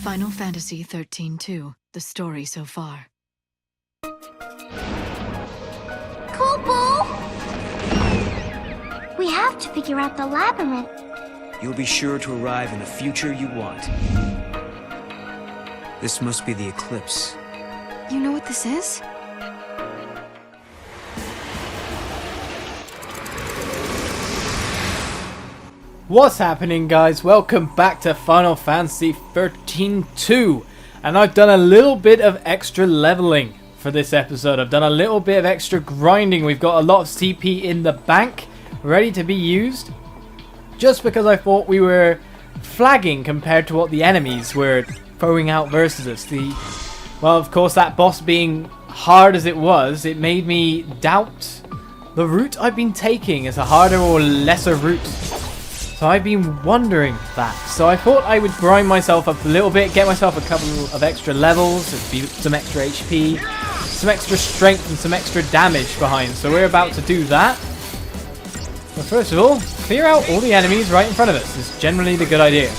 Final Fantasy 13-2, the story so far. Kupo! We have to figure out the labyrinth. You'll be sure to arrive in the future you want. This must be the eclipse. You know what this is? What's happening, guys? Welcome back to Final Fantasy 13-2, and I've done a little bit of extra leveling for this episode. I've done a little bit of extra grinding. We've got a lot of CP in the bank ready to be used, just because I thought we were flagging compared to what the enemies were throwing out versus us. Well, of course, that boss being hard as it was, it made me doubt the route I've been taking as a harder or lesser route. So I've been wondering that. So I thought I would grind myself up a little bit, get myself a couple of extra levels, some extra HP, some extra strength and some extra damage behind. So we're about to do that. But first of all, clear out all the enemies right in front of us. Is generally the good idea.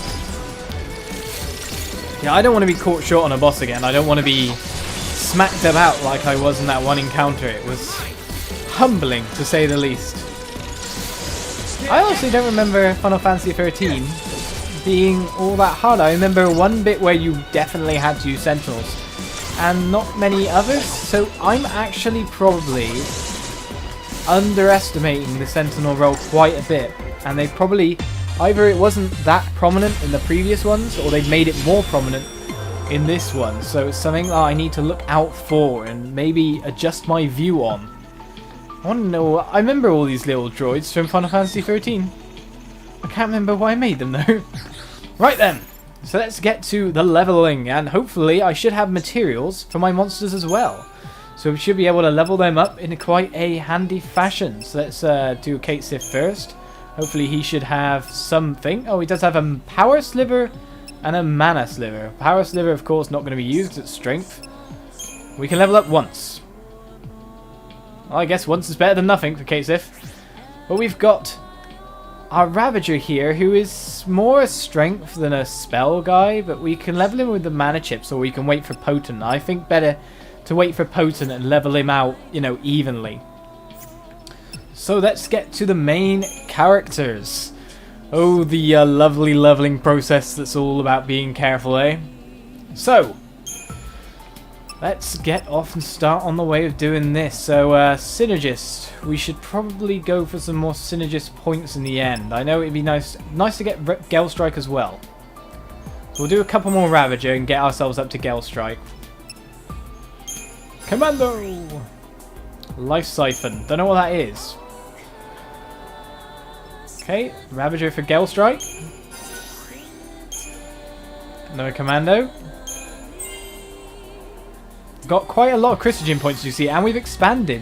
Yeah, I don't want to be caught short on a boss again. I don't want to be smacked about like I was in that one encounter. It was humbling, to say the least. I honestly don't remember Final Fantasy 13 being all that hard. I remember one bit where you definitely had to use Sentinels, and not many others, so I'm actually probably underestimating the Sentinel role quite a bit, and they probably, either it wasn't that prominent in the previous ones, or they've made it more prominent in this one, so it's something that I need to look out for and maybe adjust my view on. I want to know. I remember all these little droids from Final Fantasy 13. I can't remember why I made them though. Right then, so let's get to the leveling, and hopefully I should have materials for my monsters as well. So we should be able to level them up in quite a handy fashion. So let's do Caius first. Hopefully he should have something. Oh, he does have a power sliver and a mana sliver. Power sliver, of course, not going to be used because it's strength. We can level up once. Well, I guess once is better than nothing for Caius. But we've got our Ravager here, who is more a strength than a spell guy, but we can level him with the mana chips, or we can wait for Potent. I think better to wait for Potent and level him out, you know, evenly. So let's get to the main characters. Oh, the lovely leveling process that's all about being careful, eh? So let's get off and start on the way of doing this. So, Synergist. We should probably go for some more Synergist points in the end. I know it'd be nice to get Gelstrike as well. So we'll do a couple more Ravager and get ourselves up to Gelstrike. Commando! Life Siphon. Don't know what that is. Okay, Ravager for Gelstrike. No Commando. Got quite a lot of Christogen points, you see, and we've expanded.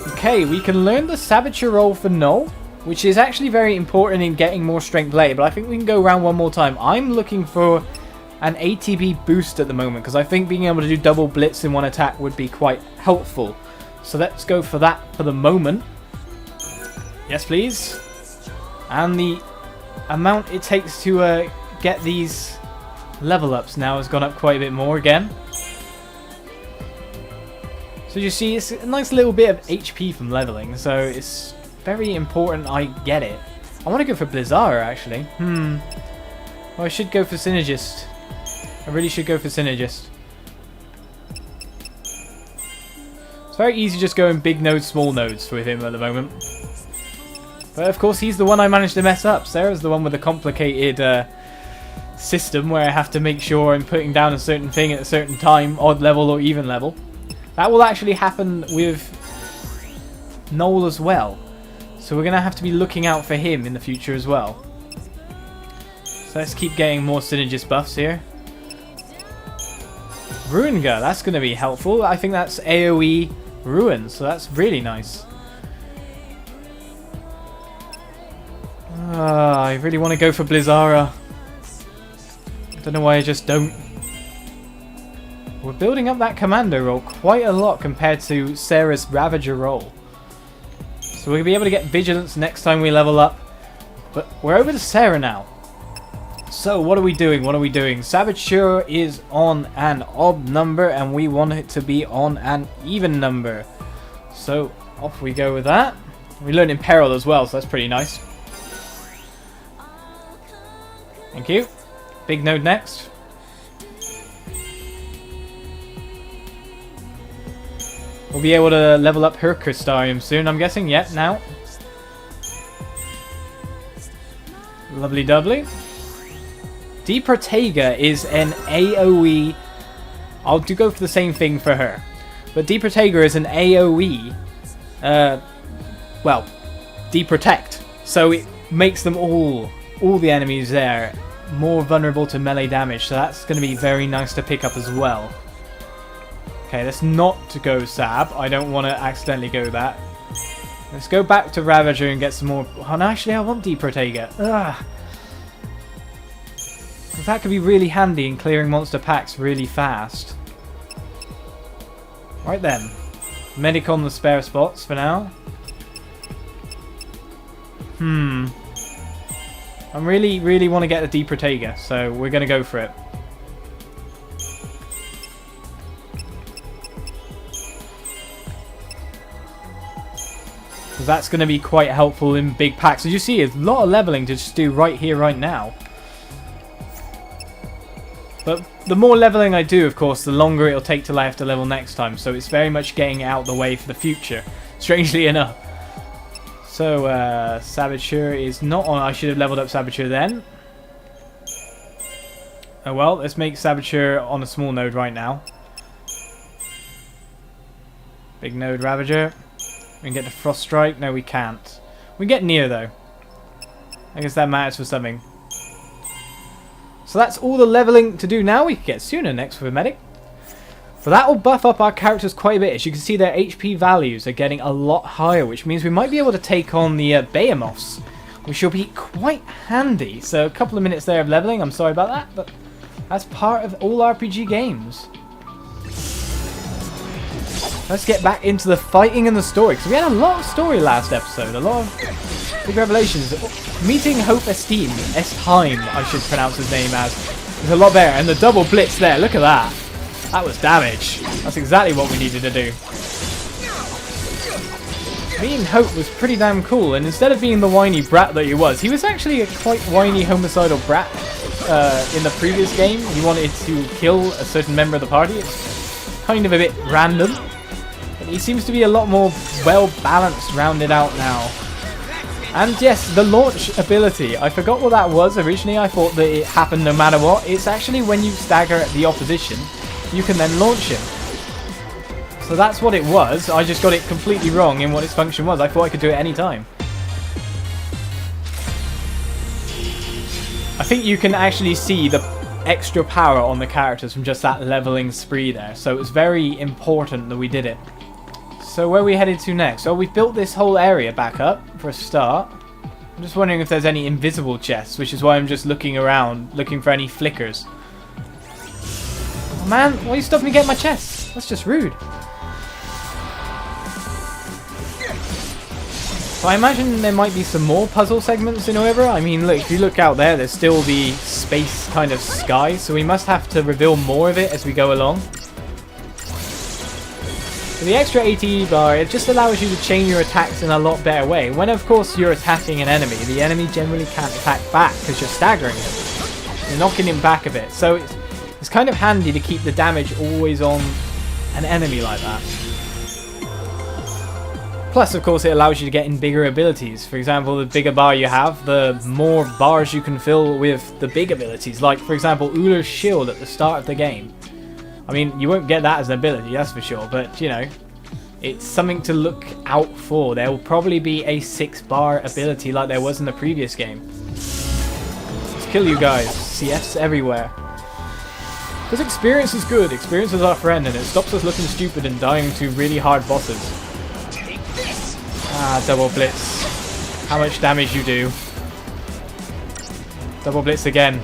Okay, we can learn the Saboteur role for Null, which is actually very important in getting more strength later, but I think we can go around one more time. I'm looking for an ATB boost at the moment, because I think being able to do double blitz in one attack would be quite helpful. So let's go for that for the moment. Yes, please. And the amount it takes to get these level ups now has gone up quite a bit more again. So you see, it's a nice little bit of HP from leveling, so it's very important I get it. I want to go for Blizzara, actually. Well, I should go for Synergist. I really should go for Synergist. It's very easy just going big nodes, small nodes with him at the moment. But of course, he's the one I managed to mess up. Serah's the one with the complicated system where I have to make sure I'm putting down a certain thing at a certain time, odd level or even level. That will actually happen with Noel as well. So we're going to have to be looking out for him in the future as well. So let's keep getting more Synergist buffs here. Ruinga, that's going to be helpful. I think that's AoE Ruin, so that's really nice. I really want to go for Blizzara. I don't know why I just don't. We're building up that Commando roll quite a lot compared to Serah's Ravager roll. So we'll be able to get Vigilance next time we level up. But we're over to Serah now. So what are we doing? What are we doing? Saboteur is on an odd number and we want it to be on an even number. So off we go with that. We learned in peril as well, so that's pretty nice. Thank you. Big node next. We'll be able to level up her Crystarium soon, I'm guessing. Yep, now. Lovely doubly. Protega is an AoE. I'll go for the same thing for her. But Protega is an AoE. Well, Protect. So it makes them all the enemies there, more vulnerable to melee damage. So that's going to be very nice to pick up as well. Okay, let's not go Sab. I don't want to accidentally go that. Let's go back to Ravager and get some more... Oh, no, actually, I want Protega. Ugh. That could be really handy in clearing monster packs really fast. Right then. Medic on the spare spots for now. I really want to get the Protega, so we're going to go for it. Because that's going to be quite helpful in big packs. As you see, there's a lot of leveling to just do right here, right now. But the more leveling I do, of course, the longer it'll take till I have to level next time. So it's very much getting it out of the way for the future, strangely enough. So, Saboteur is not on. I should have leveled up Saboteur then. Oh well, let's make Saboteur on a small node right now. Big node Ravager. We can get to Frost Strike. No, we can't. We get near, though. I guess that matters for something. So that's all the leveling to do now. We can get sooner next for a medic. So that will buff up our characters quite a bit. As you can see, their HP values are getting a lot higher, which means we might be able to take on the Behemoths, which will be quite handy. So a couple of minutes there of leveling. I'm sorry about that, but that's part of all RPG games. Let's get back into the fighting and the story, because we had a lot of story last episode. A lot of big revelations. Meeting Hope Esteem, Estheim, I should pronounce his name as, is a lot better. And the double blitz there, look at that. That was damage. That's exactly what we needed to do. Meeting Hope was pretty damn cool, and instead of being the whiny brat that he was actually a quite whiny homicidal brat in the previous game. He wanted to kill a certain member of the party. It's kind of a bit random. But he seems to be a lot more well-balanced, rounded out now. And yes, the launch ability. I forgot what that was originally. I thought that it happened no matter what. It's actually when you stagger at the opposition, you can then launch him. So that's what it was. I just got it completely wrong in what its function was. I thought I could do it any time. I think you can actually see the extra power on the characters from just that leveling spree there. So it was very important that we did it. So where are we headed to next? Oh, we've built this whole area back up for a start. I'm just wondering if there's any invisible chests, which is why I'm just looking around, looking for any flickers. Oh man, why are you stopping me getting my chests? That's just rude. So I imagine there might be some more puzzle segments in Oerba. I mean, look, if you look out there, there's still the space kind of sky, so we must have to reveal more of it as we go along. The extra ATE bar, it just allows you to chain your attacks in a lot better way. When, of course, you're attacking an enemy, the enemy generally can't attack back because you're staggering him. You're knocking him back a bit. So it's kind of handy to keep the damage always on an enemy like that. Plus, of course, it allows you to get in bigger abilities. For example, the bigger bar you have, the more bars you can fill with the big abilities. Like, for example, Ullr's Shield at the start of the game. I mean, you won't get that as an ability, that's for sure, but, you know, it's something to look out for. There will probably be a 6-bar ability like there was in the previous game. Let's kill you guys. CFs everywhere. Because experience is good. Experience is our friend, and it stops us looking stupid and dying to really hard bosses. Ah, double blitz. How much damage you do. Double blitz again.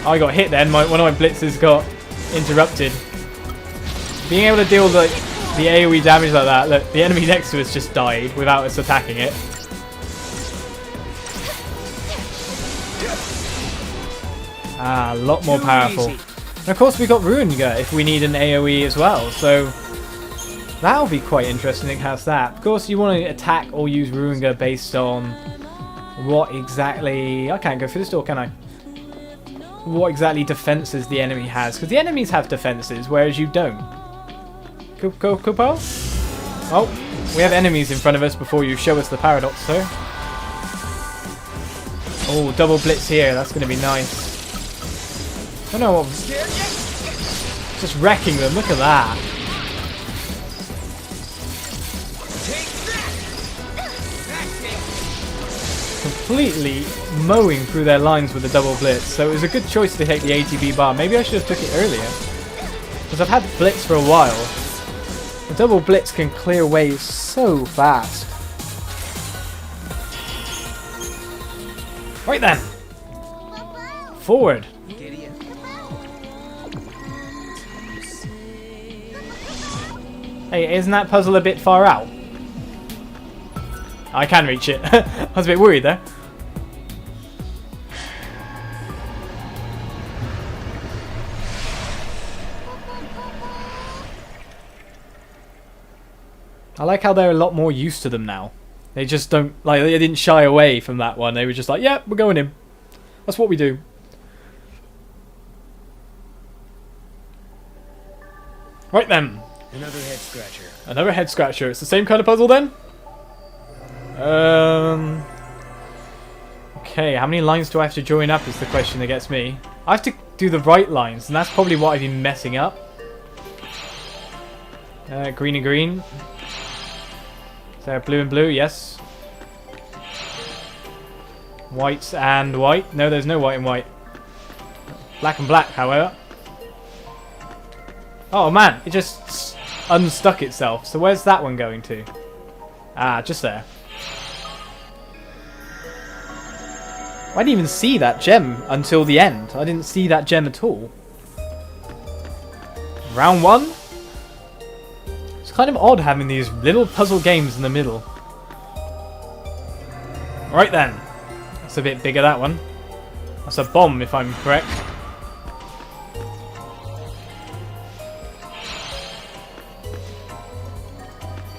I got hit then, one of my blitzes got interrupted. Being able to deal the AoE damage like that, look, the enemy next to us just died without us attacking it. Ah, a lot more powerful. And of course we got Ruinga if we need an AoE as well, so that'll be quite interesting it has that. Of course you want to attack or use Ruinga based on what exactly... I can't go through this door, can I? What exactly defenses the enemy has, because the enemies have defenses, whereas you don't. Kupo? Oh, we have enemies in front of us before you show us the paradox, sir. Oh, double blitz here, that's going to be nice. I don't know what... Just wrecking them, look at that. Completely mowing through their lines with the double blitz, so it was a good choice to take the ATB bar. Maybe I should have took it earlier, because I've had blitz for a while. The double blitz can clear waves so fast. Right then, forward. Hey, isn't that puzzle a bit far out? I can reach it. I was a bit worried there. I like how they're a lot more used to them now. They just don't, like, they didn't shy away from that one. They were just like, yeah, we're going in. That's what we do. Right then. Another head scratcher. Another head scratcher. It's the same kind of puzzle then? Okay, how many lines do I have to join up is the question that gets me. I have to do the right lines, and that's probably what I've been messing up. Green and green. Is there blue and blue? Yes. White and white. No, there's no white and white. Black and black, however. Oh man, it just unstuck itself. So where's that one going to? Ah, just there. I didn't even see that gem until the end. I didn't see that gem at all. Round one. It's kind of odd having these little puzzle games in the middle. Right then. That's a bit bigger, that one. That's a bomb, if I'm correct.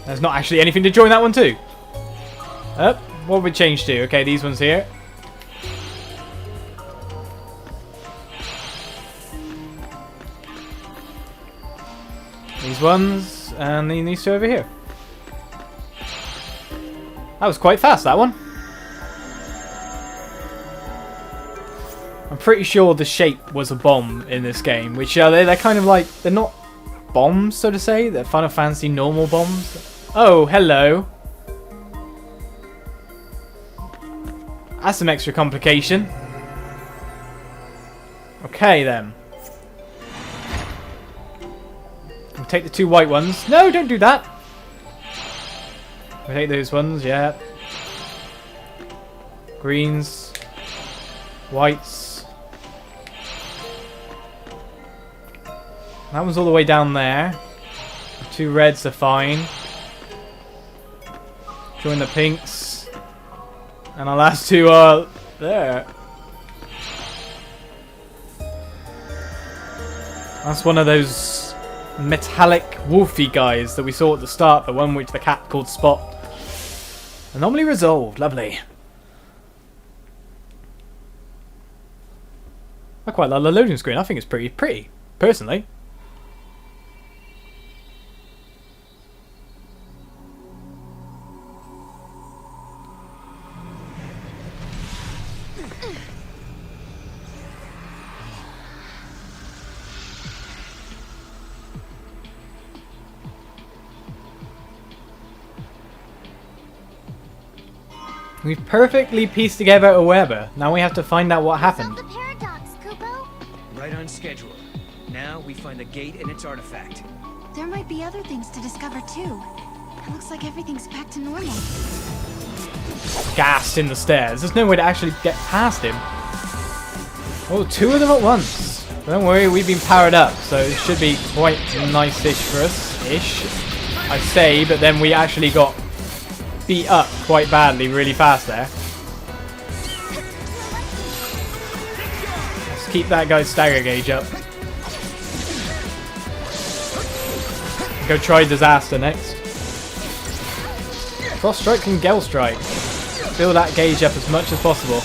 There's not actually anything to join that one too. What would we change to? Okay, these ones here. These ones, and then these two over here. That was quite fast, that one. I'm pretty sure the shape was a bomb in this game, which they're kind of like, they're not bombs, so to say. They're Final Fantasy normal bombs. Oh, hello. That's some extra complication. Okay, then. We'll take the two white ones. No, don't do that. We'll take those ones, yeah. Greens. Whites. That one's all the way down there. The two reds are fine. Join the pinks. And our last two are there. That's one of those metallic wolfy guys that we saw at the start, the one which the cat called Spot. Anomaly resolved, lovely. I quite like the loading screen, I think it's pretty, personally. We've perfectly pieced together Oerba. Now we have to find out what happened. Solve the paradox, Kupo. Right on schedule. Now we find the gate and its artifact. There might be other things to discover too. It looks like everything's back to normal. Gassed in the stairs. There's no way to actually get past him. Oh, two of them at once. Don't worry, we've been powered up, so it should be quite nice-ish for us. Ish, I say, but then we actually got beat up quite badly really fast there. Let's keep that guy's stagger gauge up. Go try Disaster next. Frost Strike and Gale Strike. Build that gauge up as much as possible.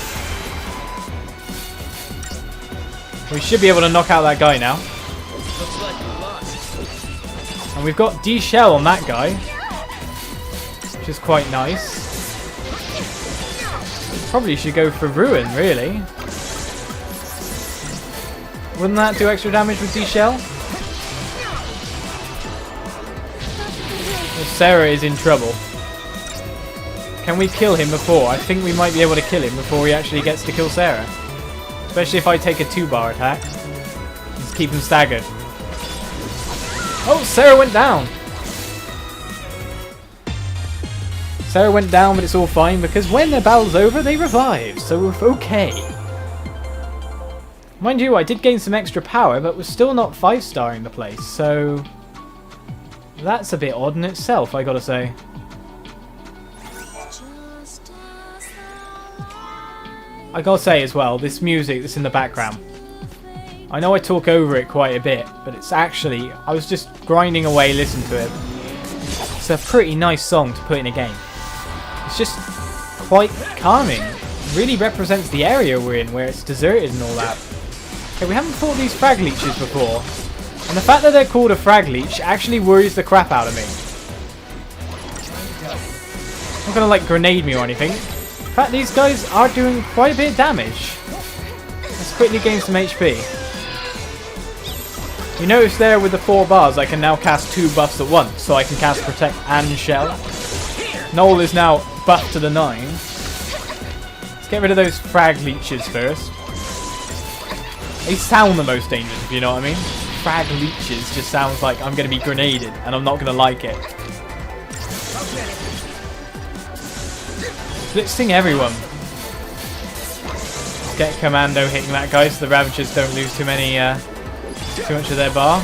We should be able to knock out that guy now. Looks like we lost. And we've got D-Shell on that guy, which is quite nice. Probably should go for Ruin, really. Wouldn't that do extra damage with D-Shell? Well, Serah is in trouble. Can we kill him before? I think we might be able to kill him before he actually gets to kill Serah. Especially if I take a 2-bar attack. Just keep him staggered. Oh, Serah went down. Serah went down, but it's all fine because when their battle's over, they revive. So we're okay. Mind you, I did gain some extra power, but was still not 5-starring the place. So that's a bit odd in itself, I gotta say. I gotta say as well, this music that's in the background, I know I talk over it quite a bit, but it's actually, I was just grinding away listening to it. It's a pretty nice song to put in a game. It's just quite calming. It really represents the area we're in, where it's deserted and all that. Okay, we haven't fought these frag leeches before, and the fact that they're called a frag leech actually worries the crap out of me. I'm not gonna like grenade me or anything. In fact, these guys are doing quite a bit of damage. Let's quickly gain some HP. You notice there with the 4 bars I can now cast 2 buffs at once, so I can cast Protect and Shell. Noel is now buffed to the 9. Let's get rid of those frag leeches first. They sound the most dangerous, if you know what I mean. Frag leeches just sounds like I'm going to be grenaded and I'm not going to like it. Blitzing everyone. Let's get Commando hitting that guy so the Ravagers don't lose too much of their bar.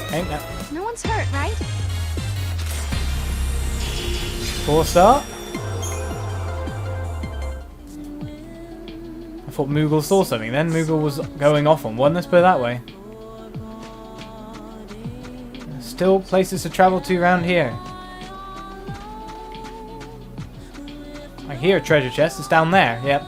Okay, No one's hurt, right? 4-star. I thought Moogle saw something then. Moogle was going off on one, let's put it that way. Still places to travel to around here. I hear a treasure chest, it's down there, yep.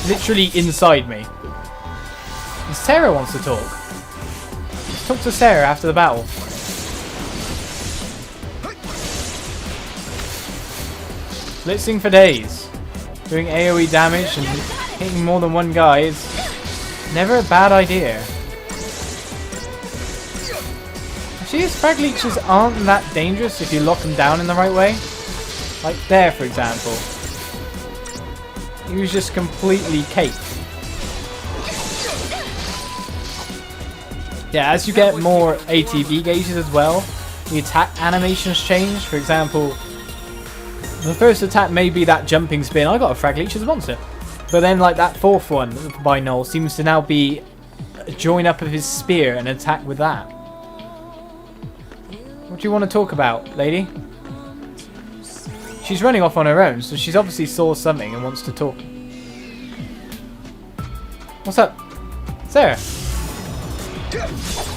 Literally inside me. And Serah wants to talk. Let's talk to Serah after the battle. Blitzing for days. Doing AoE damage and hitting more than one guy is never a bad idea. Actually, his frag leeches aren't that dangerous if you lock them down in the right way. Like there, for example. He was just completely caked. Yeah, as you get more ATB gauges as well, the attack animations change. For example, the first attack may be that jumping spin. I got a frag leech as a monster. But then like that 4th one by Noel seems to now be a join up of his spear and attack with that. What do you want to talk about, lady? She's running off on her own, so she's obviously saw something and wants to talk. What's up? Serah?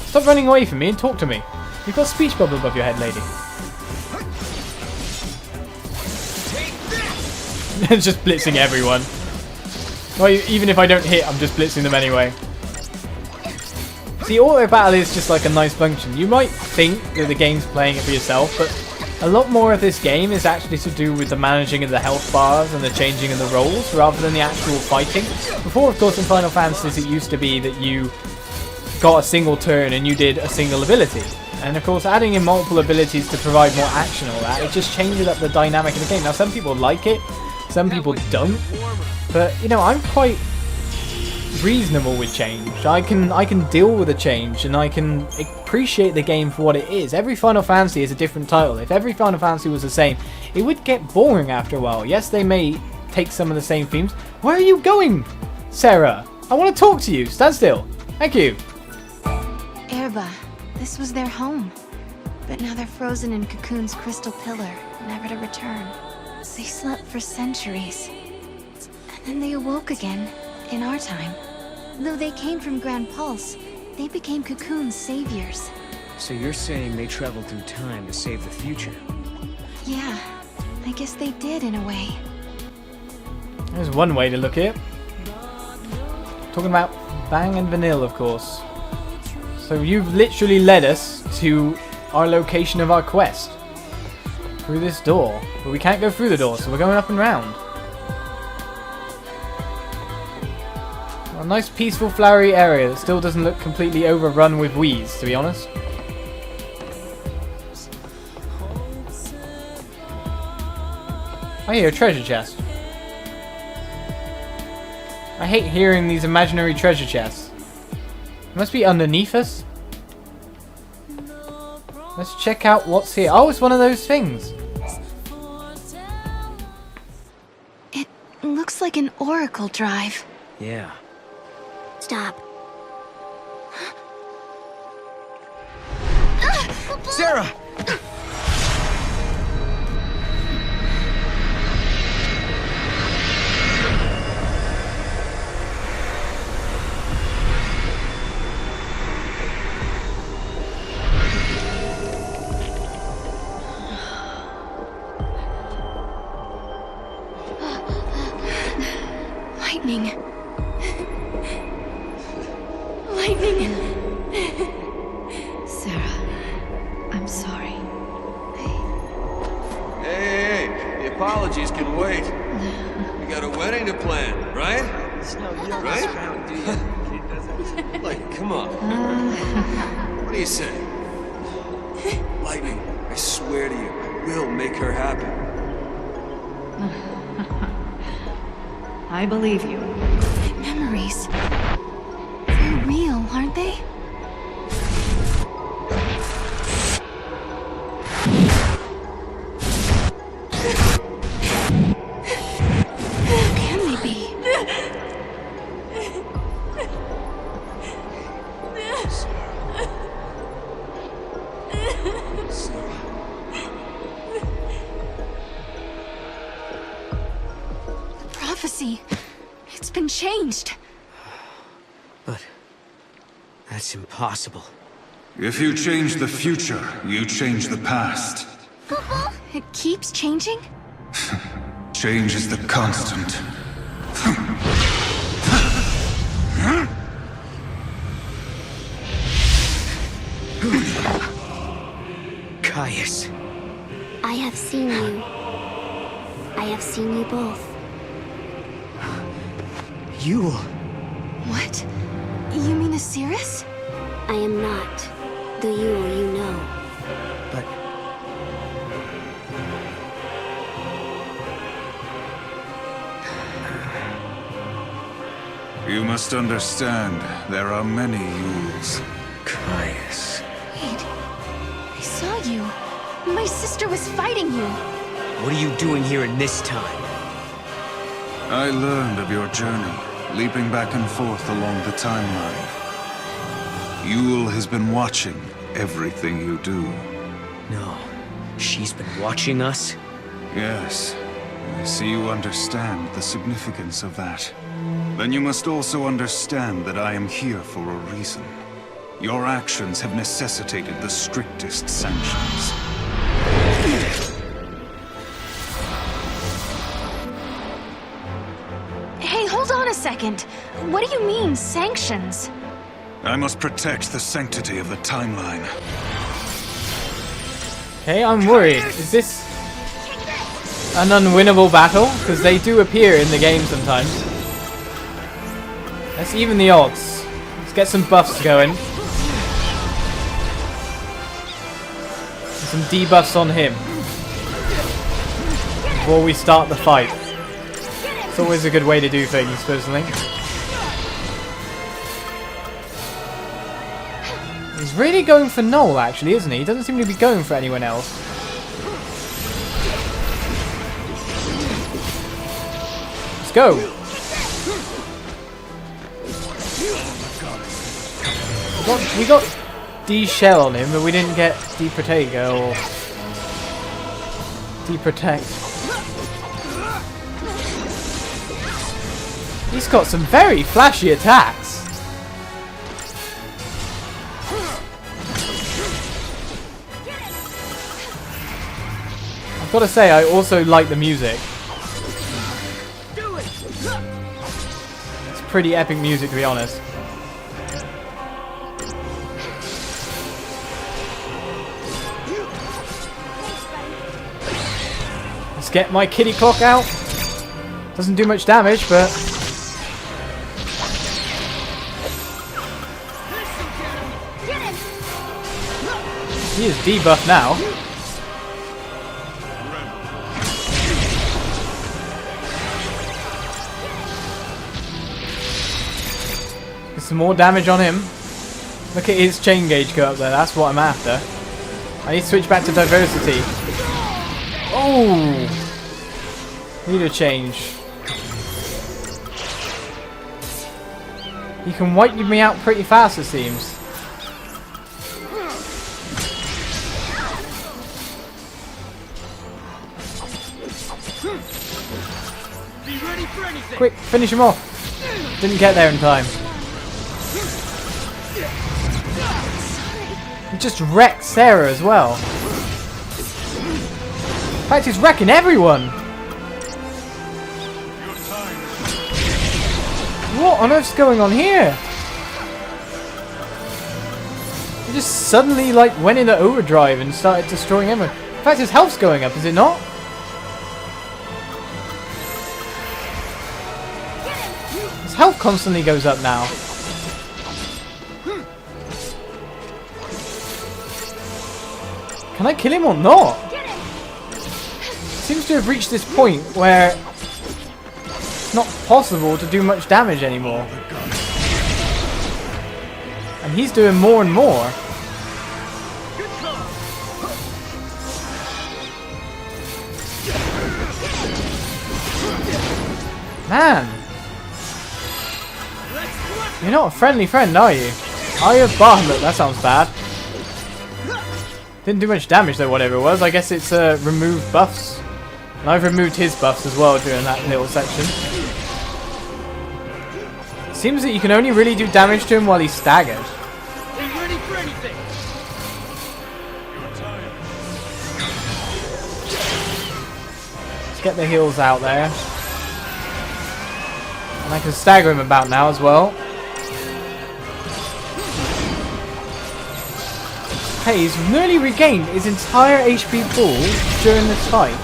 Stop running away from me and talk to me. You've got a speech bubble above your head, lady. Just blitzing everyone. Well, even if I don't hit, I'm just blitzing them anyway. See, auto battle is just like a nice function. You might think that the game's playing it for yourself, but a lot more of this game is actually to do with the managing of the health bars and the changing of the roles rather than the actual fighting. Before, of course, in Final Fantasies it used to be that you got a single turn and you did a single ability. And of course, adding in multiple abilities to provide more action and all that, it just changes up the dynamic of the game. Now, some people like it, some people don't. But, you know, I'm quite reasonable with change. I can deal with a change and I can appreciate the game for what it is. Every Final Fantasy is a different title. If every Final Fantasy was the same, it would get boring after a while. Yes, they may take some of the same themes. Where are you going, Serah? I want to talk to you. Stand still. Thank you. Oerba. This was their home. But now they're frozen in Cocoon's crystal pillar, never to return. They slept for centuries. And and they awoke again, in our time. Though they came from Grand Pulse, they became Cocoon's saviors. So you're saying they traveled through time to save the future? Yeah, I guess they did in a way. There's one way to look at it. Talking about Fang and Vanille, of course. So you've literally led us to our location of our quest. Through this door. But we can't go through the door, so we're going up and round. A nice peaceful flowery area that still doesn't look completely overrun with weeds, to be honest. I hear a treasure chest. I hate hearing these imaginary treasure chests. It must be underneath us. Let's check out what's here. Oh, it's one of those things. It looks like an oracle drive. Yeah. Stop. Serah! Lightning. Lightning. Sarah, I'm sorry. Hey, the apologies can wait. We got a wedding to plan, right? Right? Do you? Like, come on. What do you say? Lightning, I swear to you, I will make her happy. I believe you. My memories. They're real, aren't they? How can they be? The prophecy. It's been changed. But that's impossible. If you change the future, you change the past. It keeps changing? Change is the constant. Caius. I have seen you. I have seen you both. You... What? You mean Osiris? I am not the Yule you know. But... You must understand, there are many Yules. Caius... Wait. I saw you. My sister was fighting you. What are you doing here in this time? I learned of your journey, leaping back and forth along the timeline. Yule has been watching everything you do. No. She's been watching us? Yes, I see you understand the significance of that. Then you must also understand that I am here for a reason. Your actions have necessitated the strictest sanctions. Hey, hold on a second. What do you mean, sanctions? I must protect the sanctity of the timeline. Okay, I'm worried. Is this an unwinnable battle? Because they do appear in the game sometimes. Let's even the odds. Let's get some buffs going. And some debuffs on him. Before we start the fight. It's always a good way to do things, personally. He's really going for Noel, actually, isn't he? He doesn't seem to be going for anyone else. Let's go. We got D-Shell on him, but we didn't get D-Protego or D-Protect. He's got some very flashy attacks. I've got to say, I also like the music. It's pretty epic music, to be honest. Let's get my kitty clock out. Doesn't do much damage, but... he is debuffed now. Get some more damage on him. Look at his chain gauge go up there. That's what I'm after. I need to switch back to diversity. Oh! Need a change. He can wipe me out pretty fast, it seems. Quick, finish him off. Didn't get there in time. He just wrecked Serah as well. In fact, he's wrecking everyone. What on earth's going on here? He just suddenly like went into overdrive and started destroying everyone. In fact, his health's going up, is it not? His health constantly goes up now. Can I kill him or not? Seems to have reached this point where it's not possible to do much damage anymore. And he's doing more and more. Man! You're not a friendly friend, are you? Caius Ballad, that sounds bad. Didn't do much damage though, whatever it was. I guess it's removed buffs. And I've removed his buffs as well during that little section. Seems that you can only really do damage to him while he's staggered. Let's get the heals out there. And I can stagger him about now as well. Hey, he's nearly regained his entire HP pool during this fight.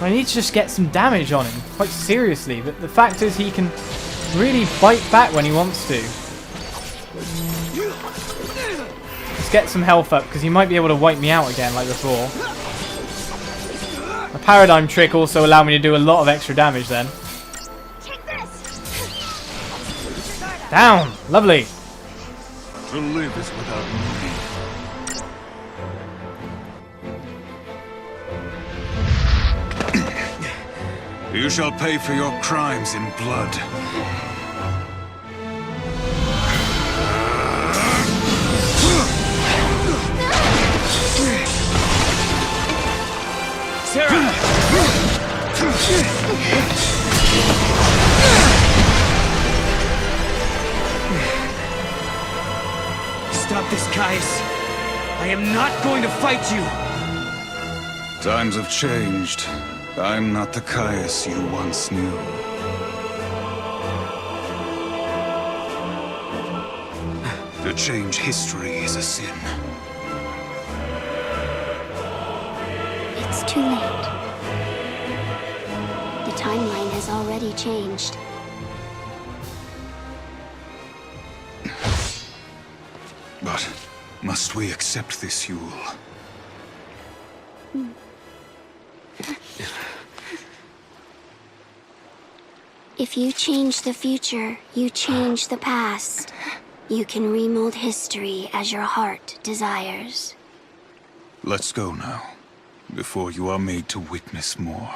I need to just get some damage on him, quite seriously, but the fact is he can really bite back when he wants to. Let's get some health up, because he might be able to wipe me out again like before. A paradigm trick also allowed me to do a lot of extra damage then. Down! Lovely! To live is without meaning. You shall pay for your crimes in blood. Serah! Stop this, Caius. I am not going to fight you. Times have changed. I'm not the Caius you once knew. To change history is a sin. It's too late. The timeline has already changed. But must we accept this, Yule? If you change the future, you change the past. You can remold history as your heart desires. Let's go now, before you are made to witness more.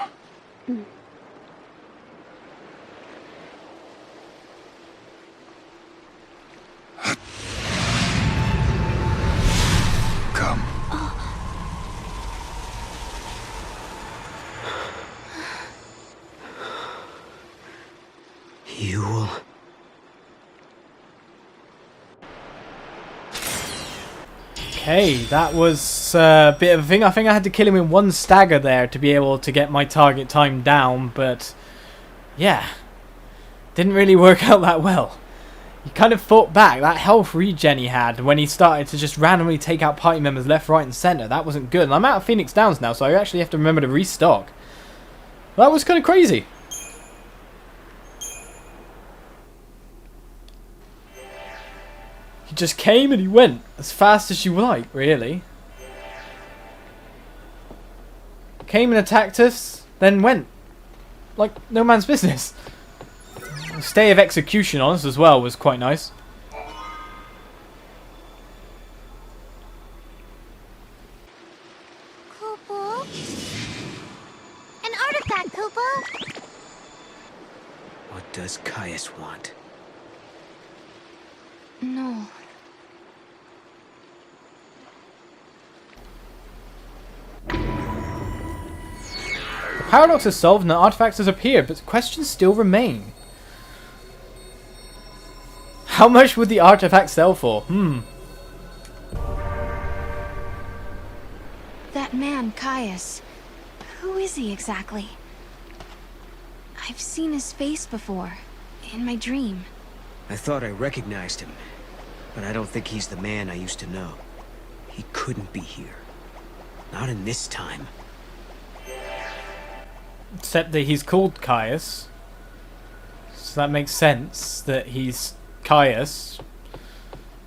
Come. You will... Okay, that was a bit of a thing. I think I had to kill him in one stagger there to be able to get my target time down, but yeah, didn't really work out that well. He kind of fought back. That health regen he had when he started to just randomly take out party members left, right and centre, that wasn't good. And I'm out of Phoenix Downs now, so I actually have to remember to restock. That was kind of crazy. He just came and he went as fast as you like, really. Came and attacked us, then went. Like no man's business. The stay of execution on us as well was quite nice. Kupo? An artifact, Kupo! What does Caius want? No. The paradox is solved and the artifacts has appeared, but questions still remain. How much would the artifact sell for? That man, Caius. Who is he exactly? I've seen his face before, in my dream. I thought I recognized him, but I don't think he's the man I used to know. He couldn't be here. Not in this time. Except that he's called Caius. So that makes sense that he's Caius.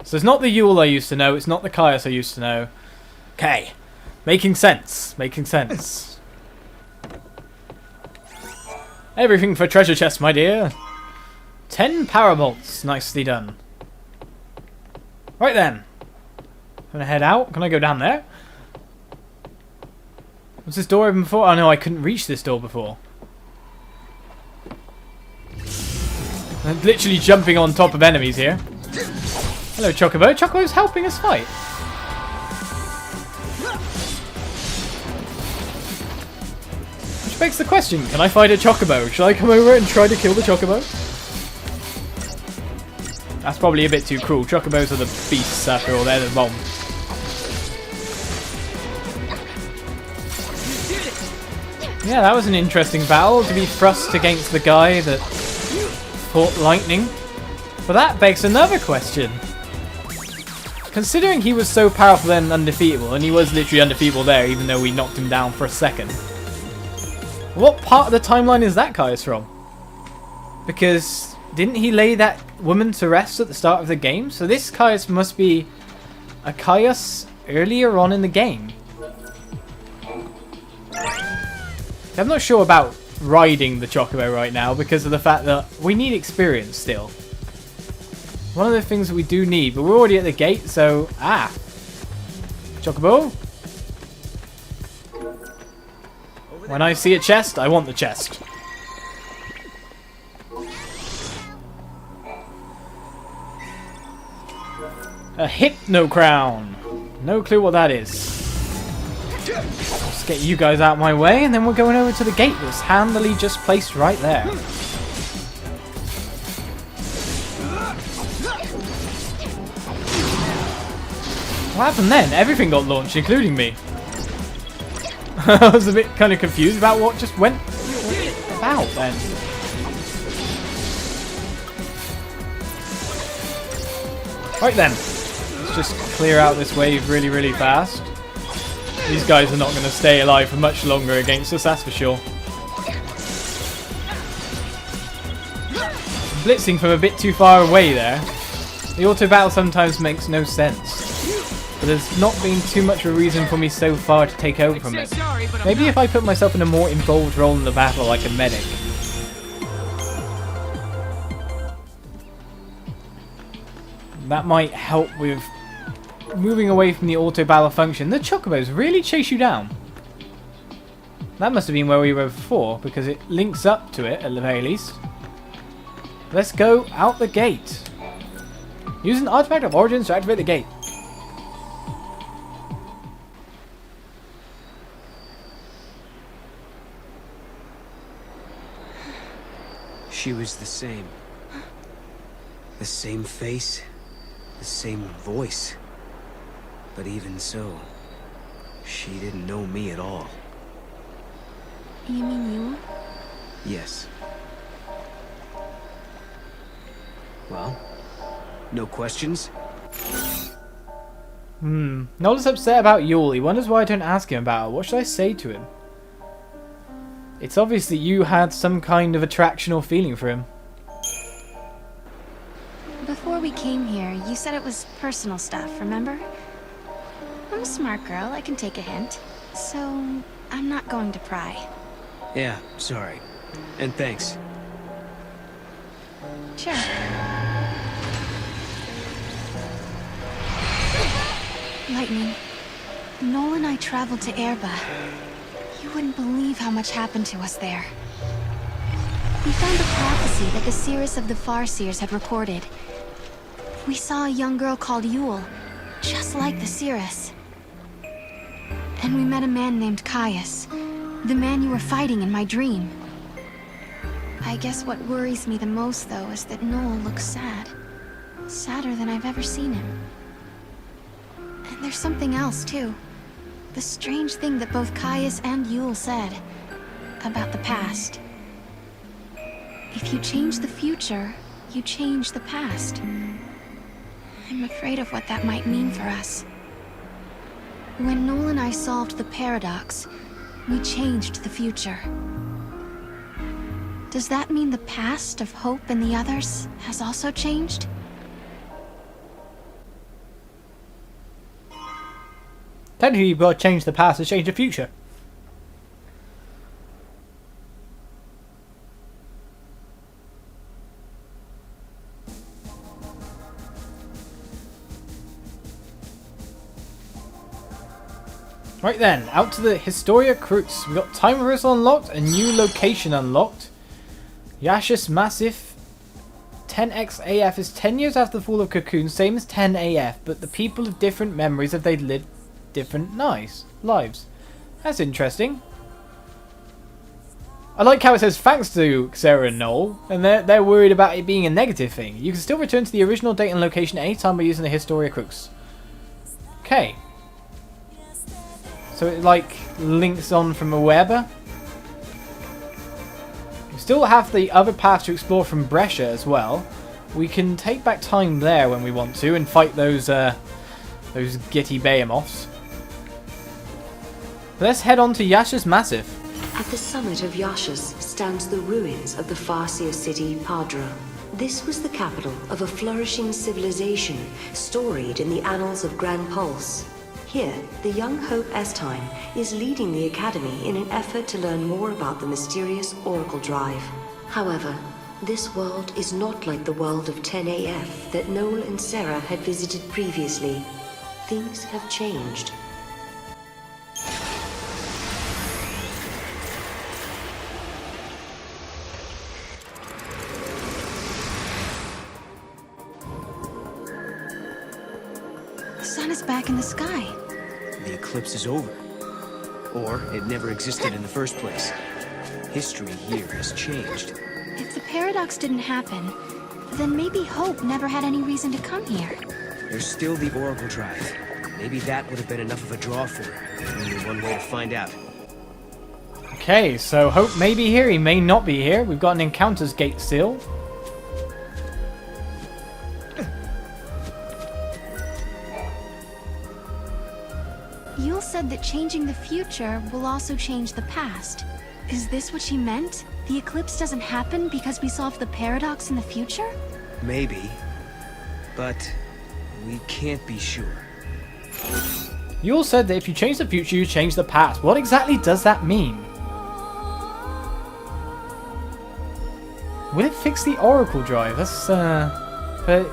So it's not the Yule I used to know, it's not the Caius I used to know. Okay. Making sense. Making sense. Everything for treasure chest, my dear. 10 parabolts. Nicely done. Right then. Gonna head out. Can I go down there? Was this door open before? Oh no, I couldn't reach this door before. I'm literally jumping on top of enemies here. Hello, Chocobo. Chocobo's helping us fight. Which begs the question, can I fight a Chocobo? Should I come over and try to kill the Chocobo? That's probably a bit too cruel. Chocobos are the beasts after all, they're the bomb. Yeah, that was an interesting battle, to be thrust against the guy that fought lightning. But that begs another question. Considering he was so powerful and undefeatable, and he was literally undefeatable there, even though we knocked him down for a second. What part of the timeline is that Caius from? Because didn't he lay that woman to rest at the start of the game? So this Caius must be a Caius earlier on in the game. I'm not sure about riding the Chocobo right now because of the fact that we need experience still. One of the things that we do need, but we're already at the gate, so... Ah! Chocobo? When I see a chest, I want the chest. A Hypno Crown! No clue what that is. Let's get you guys out of my way, and then we're going over to the gate that's handily just placed right there. What happened then? Everything got launched, including me. I was a bit kind of confused about what just went about then. Right then, let's just clear out this wave really, really fast. These guys are not going to stay alive for much longer against us, that's for sure. Blitzing from a bit too far away there. The auto battle sometimes makes no sense. But there's not been too much of a reason for me so far to take over from it. Maybe if I put myself in a more involved role in the battle like a medic. That might help with moving away from the auto battle function. The Chocobos really chase you down. That must have been where we were before, because it links up to it at the very least. Let's go out the gate. Use an artifact of origins to activate the gate. She was the same. The same face, the same voice. But even so, she didn't know me at all. You mean you? Yes. Well, no questions? Noel's upset about Yule. He wonders why I don't ask him about her. What should I say to him? It's obvious that you had some kind of attraction or feeling for him. Before we came here, you said it was personal stuff, remember? I'm a smart girl, I can take a hint. So, I'm not going to pry. Yeah, sorry. And thanks. Sure. Lightning. Noel and I traveled to Oerba. You wouldn't believe how much happened to us there. We found a prophecy that the Serahs of the Farseers had recorded. We saw a young girl called Yule, just like the Serahs. And we met a man named Caius, the man you were fighting in my dream. I guess what worries me the most, though, is that Noel looks sad. Sadder than I've ever seen him. And there's something else, too. The strange thing that both Caius and Yule said about the past. If you change the future, you change the past. I'm afraid of what that might mean for us. When Noel and I solved the paradox, we changed the future. Does that mean the past of Hope and the others has also changed? Technically, you've got to change the past to change the future. Right then, out to the Historia Crux. We got time reversal unlocked, a new location unlocked. Yashus Massif 10x AF is 10 years after the fall of Cocoon, same as 10 AF, but the people have different memories if they lived different lives. That's interesting. I like how it says thanks to Serah and Noel, and they're worried about it being a negative thing. You can still return to the original date and location anytime by using the Historia Crux. Okay. So it like links on from Oerba. We still have the other path to explore from Brescia as well. We can take back time there when we want to and fight those gitty behemoths. Let's head on to Yashus Massif. At the summit of Yashus stands the ruins of the Farseer city Padra. This was the capital of a flourishing civilization storied in the annals of Grand Pulse. Here, the young Hope Estine is leading the Academy in an effort to learn more about the mysterious Oracle Drive. However, this world is not like the world of 10AF that Noel and Serah had visited previously. Things have changed. The sun is back in the sky. The eclipse is over. Or it never existed in the first place. History here has changed. If the paradox didn't happen, then maybe Hope never had any reason to come here. There's still the Oracle Drive. Maybe that would have been enough of a draw for her. Only one way to find out. Okay, so Hope may be here, he may not be here. We've got an encounters gate still. Yule said that changing the future will also change the past. Is this what she meant? The eclipse doesn't happen because we solved the paradox in the future? Maybe. But we can't be sure. You all said that if you change the future, you change the past. What exactly does that mean? Will it fix the Oracle Drive? That's, but...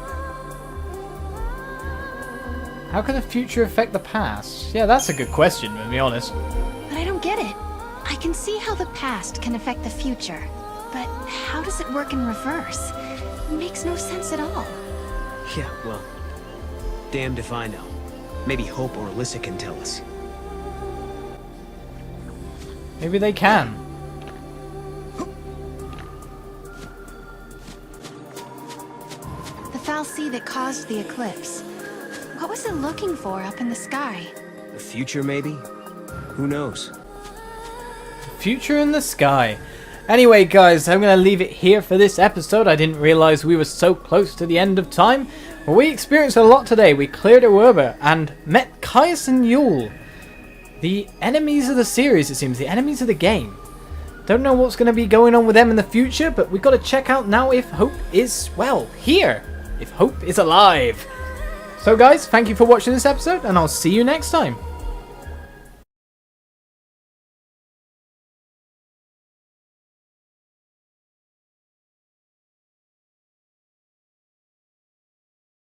how can the future affect the past? Yeah, that's a good question, to be honest. But I don't get it. I can see how the past can affect the future. But how does it work in reverse? It makes no sense at all. Yeah, well, damned if I know. Maybe Hope or Alyssa can tell us. Maybe they can. The Fal'cie that caused the eclipse. What was it looking for up in the sky? The future, maybe? Who knows? Future in the sky. Anyway, guys, I'm going to leave it here for this episode. I didn't realize we were so close to the end of time. Well, we experienced a lot today. We cleared Oerba and met Caius and Duel. The enemies of the series, it seems. The enemies of the game. Don't know what's going to be going on with them in the future, but we've got to check out now if Hope is, well, here. If Hope is alive. So, guys, thank you for watching this episode, and I'll see you next time.